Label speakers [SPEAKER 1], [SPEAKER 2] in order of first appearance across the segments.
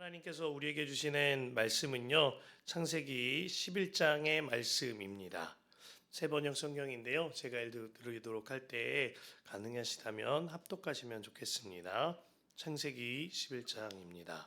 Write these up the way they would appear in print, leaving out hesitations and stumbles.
[SPEAKER 1] 하나님께서 우리에게 주시는 말씀은요, 창세기 11장의 말씀입니다. 새 번역 성경인데요, 제가 읽도록 할 때 가능하시다면 합독하시면 좋겠습니다. 창세기 11장입니다.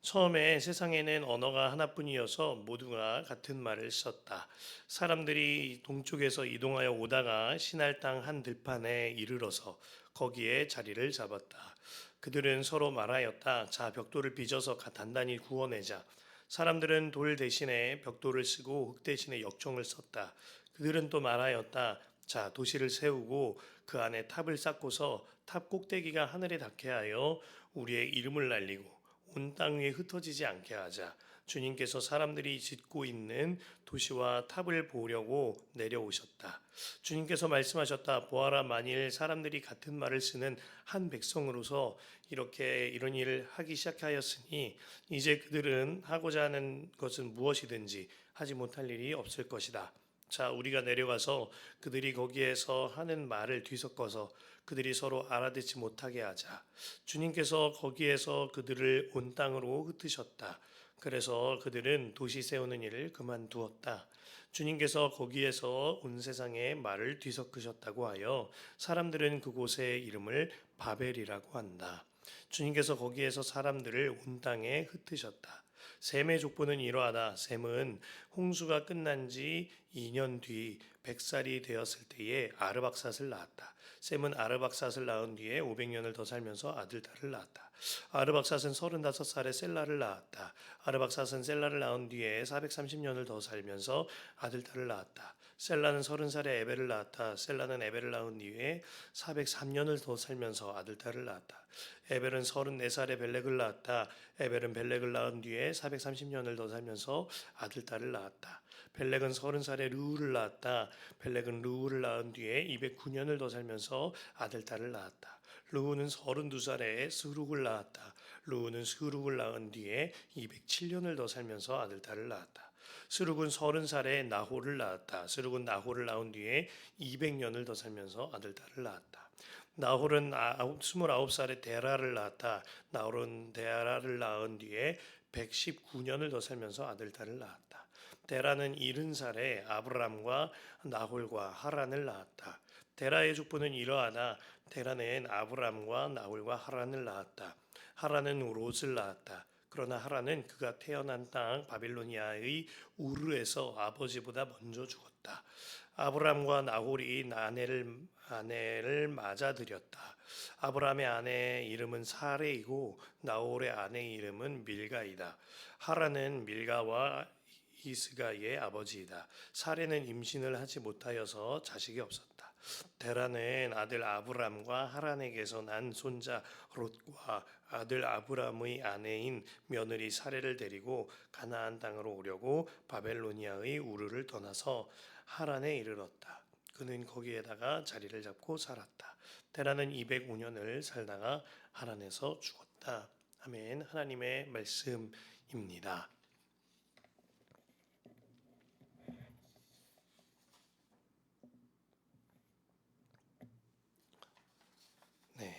[SPEAKER 1] 처음에 세상에는 언어가 하나뿐이어서 모두가 같은 말을 썼다. 사람들이 동쪽에서 이동하여 오다가 시날 땅 한 들판에 이르러서 거기에 자리를 잡았다. 그들은 서로 말하였다. 자, 벽돌을 빚어서 단단히 구워내자. 사람들은 돌 대신에 벽돌을 쓰고 흙 대신에 역청을 썼다. 그들은 또 말하였다. 자, 도시를 세우고 그 안에 탑을 쌓고서 탑 꼭대기가 하늘에 닿게 하여 우리의 이름을 날리고 온 땅 위에 흩어지지 않게 하자. 주님께서 사람들이 짓고 있는 도시와 탑을 보려고 내려오셨다. 주님께서 말씀하셨다. 보아라, 만일 사람들이 같은 말을 쓰는 한 백성으로서 이런 일을 하기 시작하였으니 이제 그들은 하고자 하는 것은 무엇이든지 하지 못할 일이 없을 것이다. 자, 우리가 내려가서 그들이 거기에서 하는 말을 뒤섞어서 그들이 서로 알아듣지 못하게 하자. 주님께서 거기에서 그들을 온 땅으로 흩으셨다. 그래서 그들은 도시 세우는 일을 그만두었다. 주님께서 거기에서 온 세상에 말을 뒤섞으셨다고 하여 사람들은 그곳의 이름을 바벨이라고 한다. 주님께서 거기에서 사람들을 온 땅에 흩으셨다. 셈의 족보는 이러하다. 셈은 홍수가 끝난 지 2년 뒤 100살이 되었을 때에 아르박삿을 낳았다. 셈은 아르박삿을 낳은 뒤에 500년을 더 살면서 아들, 딸을 낳았다. 아르박삿은 35살에 셀라를 낳았다. 아르박삿은 셀라를 낳은 뒤에 430년을 더 살면서 아들, 딸을 낳았다. 셀라는 30살에 에벨을 낳았다. 셀라는 에벨을 낳은 뒤에 403년을 더 살면서 아들, 딸을 낳았다. 에벨은 34살에 벨렉을 낳았다. 에벨은 벨렉을 낳은 뒤에 430년을 더 살면서 아들, 딸을 낳았다. 벨렉은 30살에 르우를 낳았다. 벨렉은 르우를 낳은 뒤에 209년을 더 살면서 아들, 딸을 낳았다. 르우는 32살에 스룹을 낳았다. 르우는 스룹을 낳은 뒤에 207년을 더 살면서 아들, 딸을 낳았다. 스룹은 30살에 나홀을 낳았다. 스룹은 나홀을 낳은 뒤에 200년을 더 살면서 아들, 딸을 낳았다. 나홀은 29살에 데라를 낳았다. 나홀은 데라를 낳은 뒤에 119년을 더 살면서 아들, 딸을 낳았다. 데라는 70살에 아브람과 나홀과 하란을 낳았다. 데라의 족보는 이러하다. 데라는 아브람과 나홀과 하란을 낳았다. 하란은 롯을 낳았다. 그러나 하란은 그가 태어난 땅 바빌로니아의 우르에서 아버지보다 먼저 죽었다. 아브람과 나홀이 아내를 맞아들였다. 아브람의 아내의 이름은 사레이고 나홀의 아내의 이름은 밀가이다. 하란은 밀가와 이스가의 아버지이다. 사레는 임신을 하지 못하여서 자식이 없었다. 데라는 아들 아브람과 하란에게서 난 손자 롯과 아들 아브람의 아내인 며느리 사레를 데리고 가나안 땅으로 오려고 바벨로니아의 우르를 떠나서 하란에 이르렀다. 그는 거기에다가 자리를 잡고 살았다. 데라는 205년을 살다가 하란에서 죽었다. 아멘. 하나님의 말씀입니다. 네.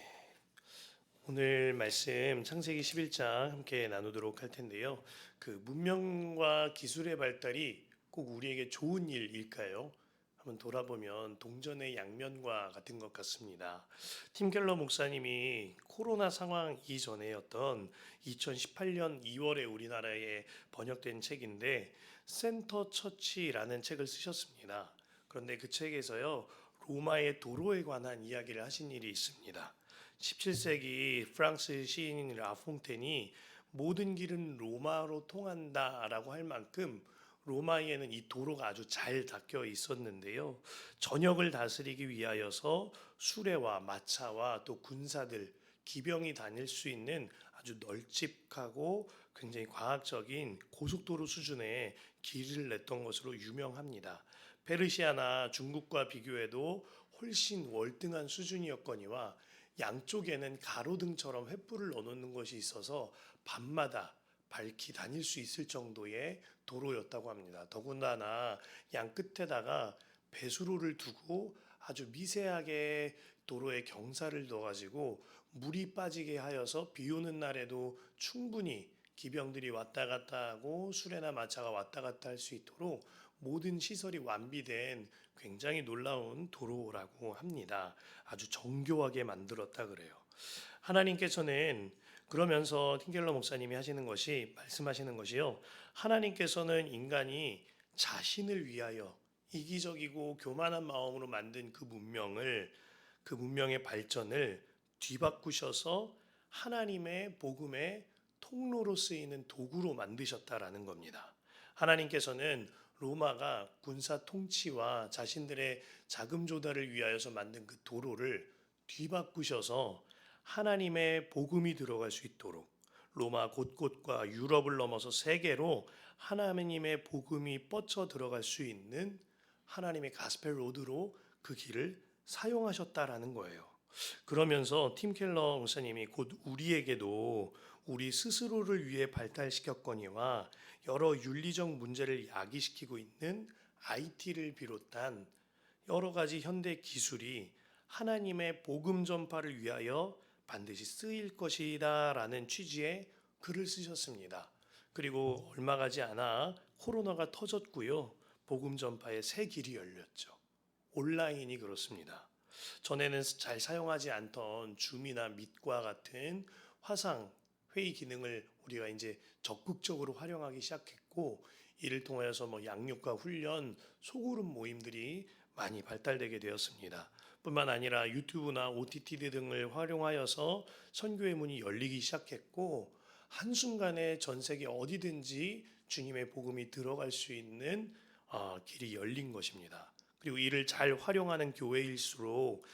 [SPEAKER 1] 오늘 말씀 창세기 11장 함께 나누도록 할 텐데요. 그 문명과 기술의 발달이 꼭 우리에게 좋은 일일까요? 한번 돌아보면 동전의 양면과 같은 것 같습니다. 팀 켈러 목사님이 코로나 상황 이전에였던 2018년 2월에 우리나라에 번역된 책인데 센터 처치라는 책을 쓰셨습니다. 그런데 그 책에서요, 로마의 도로에 관한 이야기를 하신 일이 있습니다. 17세기 프랑스 시인인 라퐁텐이 모든 길은 로마로 통한다라고 할 만큼 로마에는 이 도로가 아주 잘 닦여 있었는데요. 전역을 다스리기 위하여서 수레와 마차와 또 군사들, 기병이 다닐 수 있는 아주 널찍하고 굉장히 과학적인 고속도로 수준의 길을 냈던 것으로 유명합니다. 페르시아나 중국과 비교해도 훨씬 월등한 수준이었거니와 양쪽에는 가로등처럼 횃불을 넣어놓는 것이 있어서 밤마다 밝히 다닐 수 있을 정도의 도로였다고 합니다. 더군다나 양 끝에다가 배수로를 두고 아주 미세하게 도로에 경사를 넣어가지고 물이 빠지게 하여서 비 오는 날에도 충분히 기병들이 왔다 갔다 하고 수레나 마차가 왔다 갔다 할 수 있도록 모든 시설이 완비된 굉장히 놀라운 도로라고 합니다. 아주 정교하게 만들었다 그래요. 하나님께서는 그러면서 틴켈러 목사님이 말씀하시는 것이요. 하나님께서는 인간이 자신을 위하여 이기적이고 교만한 마음으로 만든 그 문명의 발전을 뒤바꾸셔서 하나님의 복음의 통로로 쓰이는 도구로 만드셨다라는 겁니다. 하나님께서는 로마가 군사 통치와 자신들의 자금 조달을 위하여서 만든 그 도로를 뒤바꾸셔서 하나님의 복음이 들어갈 수 있도록 로마 곳곳과 유럽을 넘어서 세계로 하나님의 복음이 뻗쳐 들어갈 수 있는 하나님의 가스펠 로드로 그 길을 사용하셨다라는 거예요. 그러면서 팀 켈러 목사님이 곧 우리에게도 우리 스스로를 위해 발달시켰거니와 여러 윤리적 문제를 야기시키고 있는 IT를 비롯한 여러 가지 현대 기술이 하나님의 복음 전파를 위하여 반드시 쓰일 것이다라는 취지의 글을 쓰셨습니다. 그리고 얼마 가지 않아 코로나가 터졌고요. 복음 전파의 새 길이 열렸죠. 온라인이 그렇습니다. 전에는 잘 사용하지 않던 줌이나 밑과 같은 화상 회의 기능을 우리가 이제 적극적으로 활용하기 시작했고, 이를 통하여서 양육과 훈련, 소그룹 모임들이 많이 발달되게 되었습니다. 뿐만 아니라 유튜브나 OTT 등을 활용하여서 선교의 문이 열리기 시작했고, 한순간에 전 세계 어디든지 주님의 복음이 들어갈 수 있는 길이 열린 것입니다. 그리고 이를 잘 활용하는 교회일수록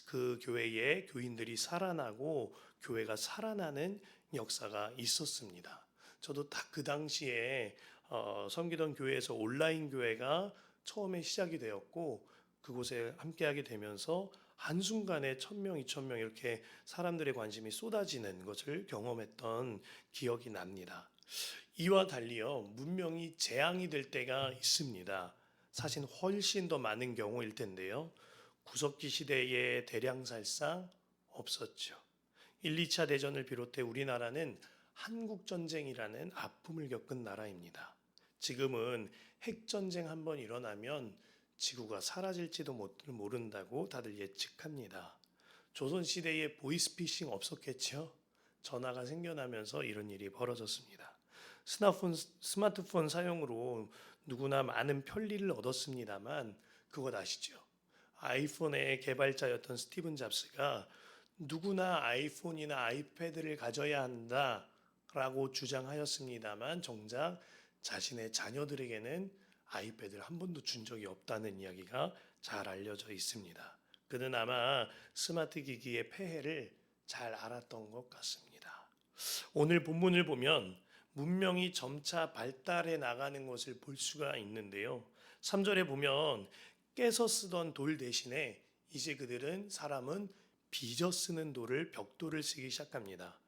[SPEAKER 1] 그 교회의 교인들이 살아나고 교회가 살아나는 역사가 있었습니다. 저도 딱 그 당시에 섬기던 교회에서 온라인 교회가 처음에 시작이 되었고, 그곳에 함께하게 되면서 한순간에 1,000명, 2,000명 이렇게 사람들의 관심이 쏟아지는 것을 경험했던 기억이 납니다. 이와 달리요, 문명이 재앙이 될 때가 있습니다. 사실 훨씬 더 많은 경우일 텐데요. 구석기 시대의 대량살상 없었죠. 1, 2차 대전을 비롯해 우리나라는 한국전쟁이라는 아픔을 겪은 나라입니다. 지금은 핵전쟁 한번 일어나면 지구가 사라질지도 모른다고 다들 예측합니다. 조선시대에 보이스피싱 없었겠죠? 전화가 생겨나면서 이런 일이 벌어졌습니다. 스마트폰 사용으로 누구나 많은 편리를 얻었습니다만, 그것 아시죠? 아이폰의 개발자였던 스티븐 잡스가 누구나 아이폰이나 아이패드를 가져야 한다라고 주장하였습니다만, 정작 자신의 자녀들에게는 아이패드를 한 번도 준 적이 없다는 이야기가 잘 알려져 있습니다. 그는 아마 스마트 기기의 폐해를 잘 알았던 것 같습니다. 오늘 본문을 보면 문명이 점차 발달해 나가는 것을 볼 수가 있는데요. 3절에 보면 깨서 쓰던 돌 대신에 이제 사람은 빚어 쓰는 돌을 벽돌을 쓰기 시작합니다.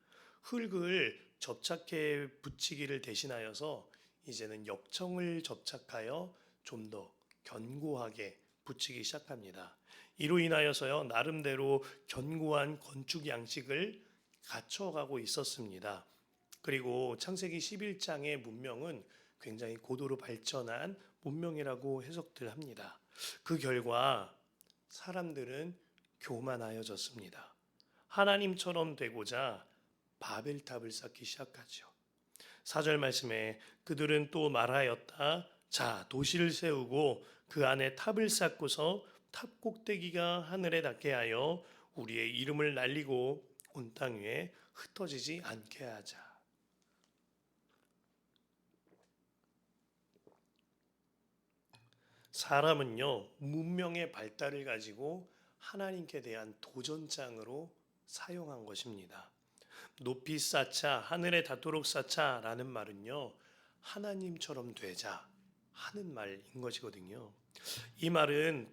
[SPEAKER 1] 흙을 접착해 붙이기를 대신하여서 이제는 역청을 접착하여 좀 더 견고하게 붙이기 시작합니다. 이로 인하여서요, 나름대로 견고한 건축 양식을 갖춰가고 있었습니다. 그리고 창세기 11장의 문명은 굉장히 고도로 발전한 문명이라고 해석들 합니다. 그 결과 사람들은 교만하여졌습니다. 하나님처럼 되고자 바벨탑을 쌓기 시작하죠. 4절 말씀에 그들은 또 말하였다. 자, 도시를 세우고 그 안에 탑을 쌓고서 탑 꼭대기가 하늘에 닿게 하여 우리의 이름을 날리고 온 땅 위에 흩어지지 않게 하자. 사람은요, 문명의 발달을 가지고 하나님께 대한 도전장으로 사용한 것입니다. 높이 쌓자, 하늘에 닿도록 쌓자라는 말은요, 하나님처럼 되자 하는 말인 것이거든요. 이 말을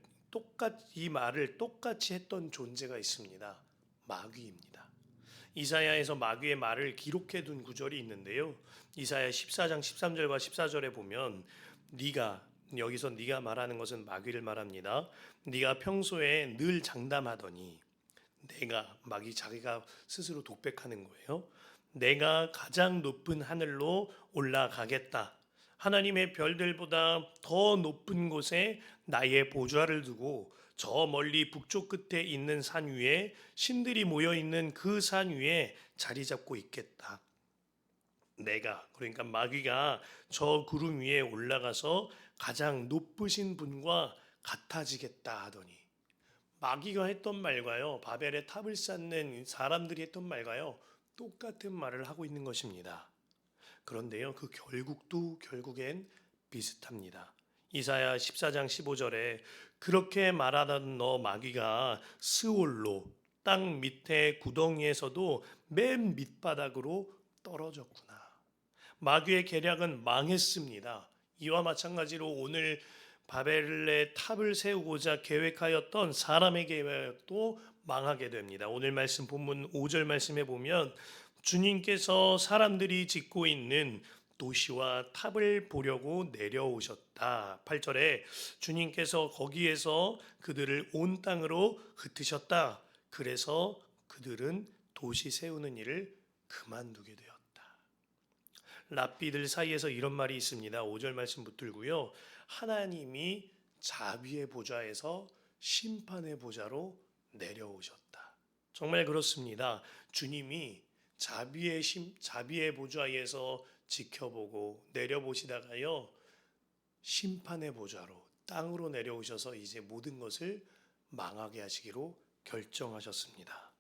[SPEAKER 1] 똑같이 했던 존재가 있습니다. 마귀입니다. 이사야에서 마귀의 말을 기록해 둔 구절이 있는데요. 이사야 14장 13절과 14절에 보면 여기서 네가 말하는 것은 마귀를 말합니다. 네가 평소에 늘 장담하더니 마귀 자기가 스스로 독백하는 거예요. 내가 가장 높은 하늘로 올라가겠다. 하나님의 별들보다 더 높은 곳에 나의 보좌를 두고 저 멀리 북쪽 끝에 있는 산 위에 신들이 모여 있는 그 산 위에 자리 잡고 있겠다. 내가 그러니까 마귀가 저 구름 위에 올라가서 가장 높으신 분과 같아지겠다 하더니 마귀가 했던 말과요, 바벨의 탑을 쌓는 사람들이 했던 말과요, 똑같은 말을 하고 있는 것입니다. 그런데요, 그 결국도 결국엔 비슷합니다. 이사야 14장 15절에 그렇게 말하던 너 마귀가 스올로 땅 밑에 구덩이에서도 맨 밑바닥으로 떨어졌구나. 마귀의 계략은 망했습니다. 이와 마찬가지로 오늘 바벨의 탑을 세우고자 계획하였던 사람의 계획도 망하게 됩니다. 오늘 말씀 본문 5절 말씀에 보면 주님께서 사람들이 짓고 있는 도시와 탑을 보려고 내려오셨다. 8절에 주님께서 거기에서 그들을 온 땅으로 흩으셨다. 그래서 그들은 도시 세우는 일을 그만두게 되었다. 랍비들 사이에서 이런 말이 있습니다. 5절 말씀 붙들고요. 하나님이 자비의 보좌에서 심판의 보좌로 내려오셨다. 정말 그렇습니다. 주님이 자비의 보좌에서 지켜보고 내려보시다가요, 심판의 보좌로 땅으로 내려오셔서 이제 모든 것을 망하게 하시기로 결정하셨습니다.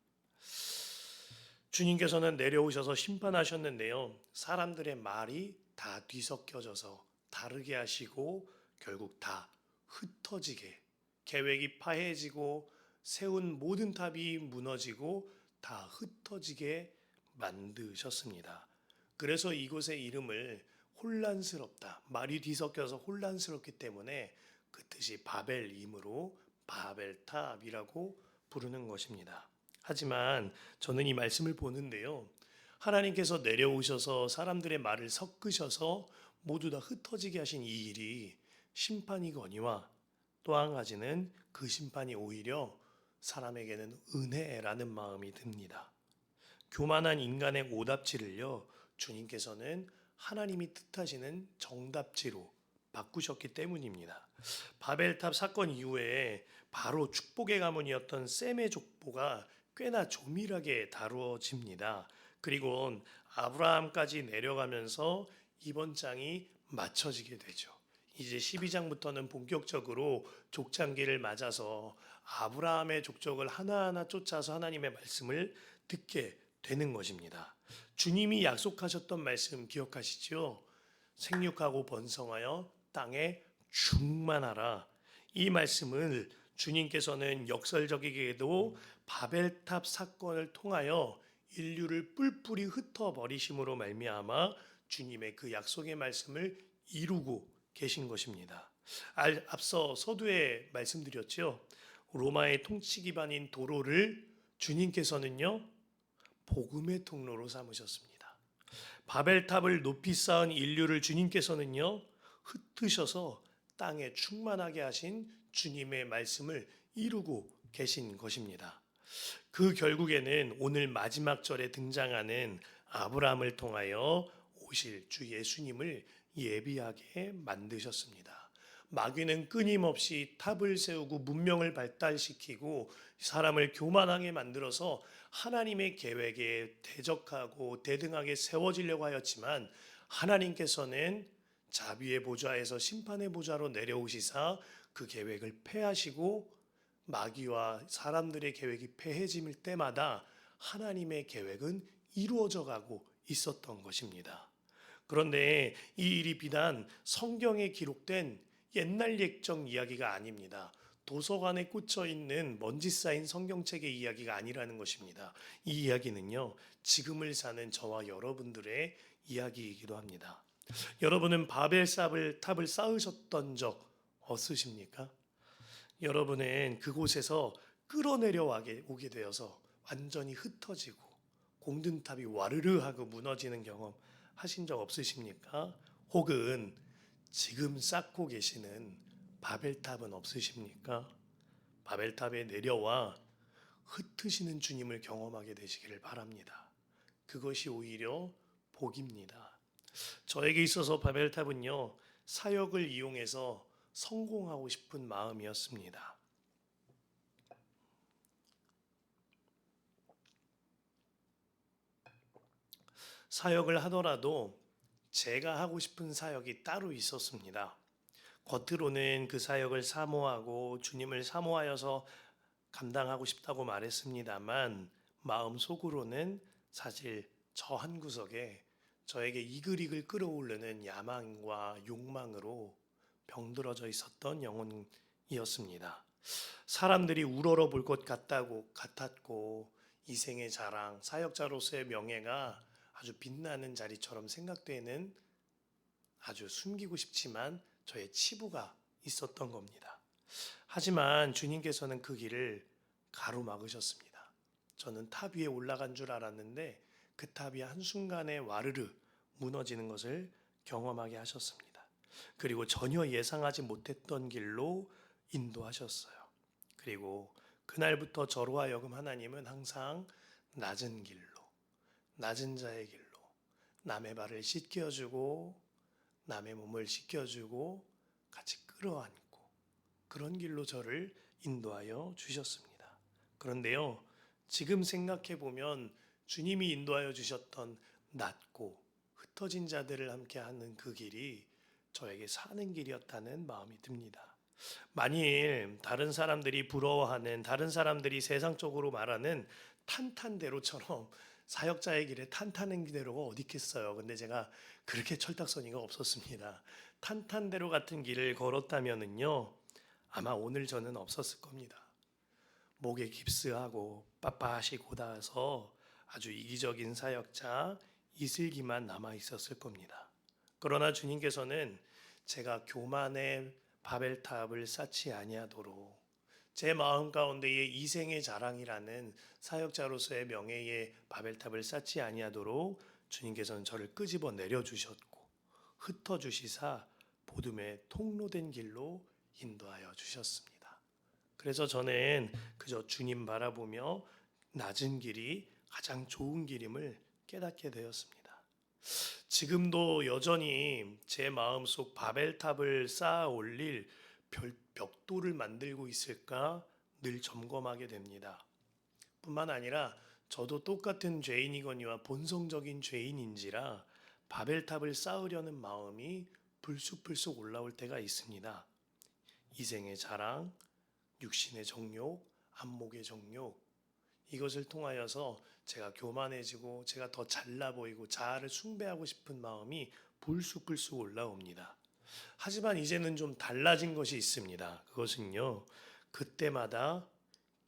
[SPEAKER 1] 주님께서는 내려오셔서 심판하셨는데요, 사람들의 말이 다 뒤섞여져서 다르게 하시고 결국 다 흩어지게, 계획이 파해지고 세운 모든 탑이 무너지고 다 흩어지게 만드셨습니다. 그래서 이곳의 이름을 혼란스럽다, 말이 뒤섞여서 혼란스럽기 때문에 그 뜻이 바벨임으로 바벨탑이라고 부르는 것입니다. 하지만 저는 이 말씀을 보는데요, 하나님께서 내려오셔서 사람들의 말을 섞으셔서 모두 다 흩어지게 하신 이 일이 심판이거니와 또 한 가지는 그 심판이 오히려 사람에게는 은혜라는 마음이 듭니다. 교만한 인간의 오답지를요, 주님께서는 하나님이 뜻하시는 정답지로 바꾸셨기 때문입니다. 바벨탑 사건 이후에 바로 축복의 가문이었던 셈의 족보가 꽤나 조밀하게 다루어집니다. 그리고 아브라함까지 내려가면서 이번 장이 맞춰지게 되죠. 이제 12장부터는 본격적으로 족장기를 맞아서 아브라함의 족적을 하나하나 쫓아서 하나님의 말씀을 듣게 되는 것입니다. 주님이 약속하셨던 말씀 기억하시죠? 생육하고 번성하여 땅에 충만하라. 이 말씀을 주님께서는 역설적이게도 바벨탑 사건을 통하여 인류를 뿔뿔이 흩어버리심으로 말미암아 주님의 그 약속의 말씀을 이루고 계신 것입니다. 앞서 서두에 말씀드렸죠. 로마의 통치 기반인 도로를 주님께서는요, 복음의 통로로 삼으셨습니다. 바벨탑을 높이 쌓은 인류를 주님께서는요, 흩으셔서 땅에 충만하게 하신 주님의 말씀을 이루고 계신 것입니다. 그 결국에는 오늘 마지막 절에 등장하는 아브라함을 통하여 오실 주 예수님을 예비하게 만드셨습니다. 마귀는 끊임없이 탑을 세우고 문명을 발달시키고 사람을 교만하게 만들어서 하나님의 계획에 대적하고 대등하게 세워지려고 하였지만, 하나님께서는 자비의 보좌에서 심판의 보좌로 내려오시사 그 계획을 폐하시고 마귀와 사람들의 계획이 폐해짐일 때마다 하나님의 계획은 이루어져 가고 있었던 것입니다. 그런데 이 일이 비단 성경에 기록된 옛날 옛적 이야기가 아닙니다. 도서관에 꽂혀 있는 먼지 쌓인 성경책의 이야기가 아니라는 것입니다. 이 이야기는요, 지금을 사는 저와 여러분들의 이야기이기도 합니다. 여러분은 탑을 쌓으셨던 적 없으십니까? 여러분은 그곳에서 끌어내려 오게 되어서 완전히 흩어지고 공든탑이 와르르 하고 무너지는 경험 하신 적 없으십니까? 혹은 지금 쌓고 계시는 바벨탑은 없으십니까? 바벨탑에 내려와 흩으시는 주님을 경험하게 되시기를 바랍니다. 그것이 오히려 복입니다. 저에게 있어서 바벨탑은요, 사역을 이용해서 성공하고 싶은 마음이었습니다. 사역을 하더라도 제가 하고 싶은 사역이 따로 있었습니다. 겉으로는 그 사역을 사모하고 주님을 사모하여서 감당하고 싶다고 말했습니다만 마음속으로는 사실 저 한 구석에 저에게 이글이글 끓어오르는 야망과 욕망으로 병들어져 있었던 영혼이었습니다. 사람들이 우러러 볼 것 같았고 이 생의 자랑, 사역자로서의 명예가 아주 빛나는 자리처럼 생각되는 아주 숨기고 싶지만 저의 치부가 있었던 겁니다. 하지만 주님께서는 그 길을 가로막으셨습니다. 저는 탑 위에 올라간 줄 알았는데 그 탑이 한순간에 와르르 무너지는 것을 경험하게 하셨습니다. 그리고 전혀 예상하지 못했던 길로 인도하셨어요. 그리고 그날부터 저로 하여금 하나님은 항상 낮은 길로, 낮은 자의 길로 남의 발을 씻겨주고 남의 몸을 씻겨주고 같이 끌어안고 그런 길로 저를 인도하여 주셨습니다. 그런데요, 지금 생각해 보면 주님이 인도하여 주셨던 낮고 흩어진 자들을 함께 하는 그 길이 저에게 사는 길이었다는 마음이 듭니다. 만일 다른 사람들이 부러워하는, 다른 사람들이 세상적으로 말하는 탄탄대로처럼 사역자의 길에 탄탄한 대로가 어디 있겠어요. 근데 제가 그렇게 철딱서니가 없었습니다. 탄탄대로 같은 길을 걸었다면은요, 아마 오늘 저는 없었을 겁니다. 목에 깁스하고 빳빳이 곧아서 아주 이기적인 사역자 이슬기만 남아 있었을 겁니다. 그러나 주님께서는 제가 교만의 바벨탑을 쌓지 아니하도록 제 마음 가운데에 이생의 자랑이라는 사역자로서의 명예의 바벨탑을 쌓지 아니하도록 주님께서는 저를 끄집어 내려 주셨고 흩어 주시사 복음의 통로된 길로 인도하여 주셨습니다. 그래서 저는 그저 주님 바라보며 낮은 길이 가장 좋은 길임을 깨닫게 되었습니다. 지금도 여전히 제 마음속 바벨탑을 쌓아 올릴 벽돌을 만들고 있을까 늘 점검하게 됩니다. 뿐만 아니라 저도 똑같은 죄인이거니와 본성적인 죄인인지라 바벨탑을 쌓으려는 마음이 불쑥불쑥 올라올 때가 있습니다. 이생의 자랑, 육신의 정욕, 안목의 정욕, 이것을 통하여서 제가 교만해지고 제가 더 잘나 보이고 자아를 숭배하고 싶은 마음이 불쑥불쑥 올라옵니다. 하지만 이제는 좀 달라진 것이 있습니다. 그것은요, 그때마다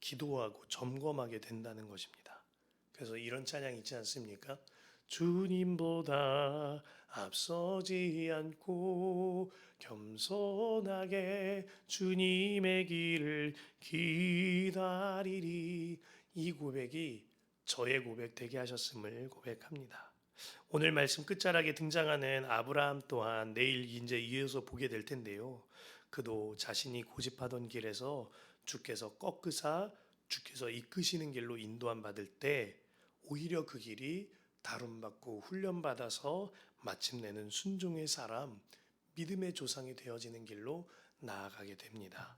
[SPEAKER 1] 기도하고 점검하게 된다는 것입니다. 그래서 이런 찬양 있지 않습니까? 주님보다 앞서지 않고 겸손하게 주님의 길을 기다리리. 이 고백이 저의 고백 되게 하셨음을 고백합니다. 오늘 말씀 끝자락에 등장하는 아브라함 또한 내일 이제 이어서 보게 될 텐데요. 그도 자신이 고집하던 길에서 주께서 꺾으사 주께서 이끄시는 길로 인도함 받을 때 오히려 그 길이 다룸받고 훈련받아서 마침내는 순종의 사람, 믿음의 조상이 되어지는 길로 나아가게 됩니다.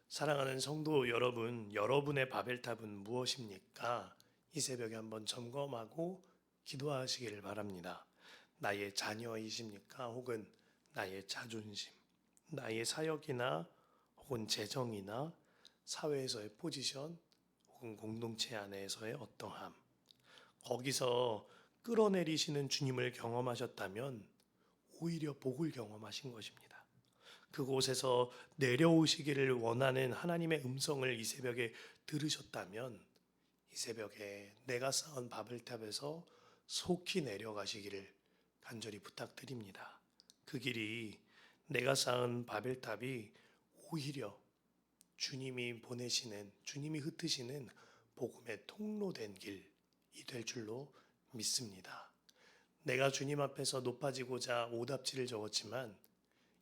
[SPEAKER 1] 사랑하는 성도 여러분, 여러분의 바벨탑은 무엇입니까? 이 새벽에 한번 점검하고 기도하시기를 바랍니다. 나의 자녀이십니까? 혹은 나의 자존심, 나의 사역이나 혹은 재정이나 사회에서의 포지션 혹은 공동체 안에서의 어떠함, 거기서 끌어내리시는 주님을 경험하셨다면 오히려 복을 경험하신 것입니다. 그곳에서 내려오시기를 원하는 하나님의 음성을 이 새벽에 들으셨다면 이 새벽에 내가 쌓은 바벨탑에서 속히 내려가시기를 간절히 부탁드립니다. 그 길이 내가 쌓은 바벨탑이 오히려 주님이 보내시는, 주님이 흩으시는 복음의 통로된 길이 될 줄로 믿습니다. 내가 주님 앞에서 높아지고자 오답지를 적었지만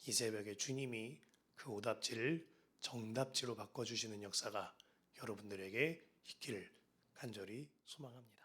[SPEAKER 1] 이 새벽에 주님이 그 오답지를 정답지로 바꿔주시는 역사가 여러분들에게 있기를 간절히 소망합니다.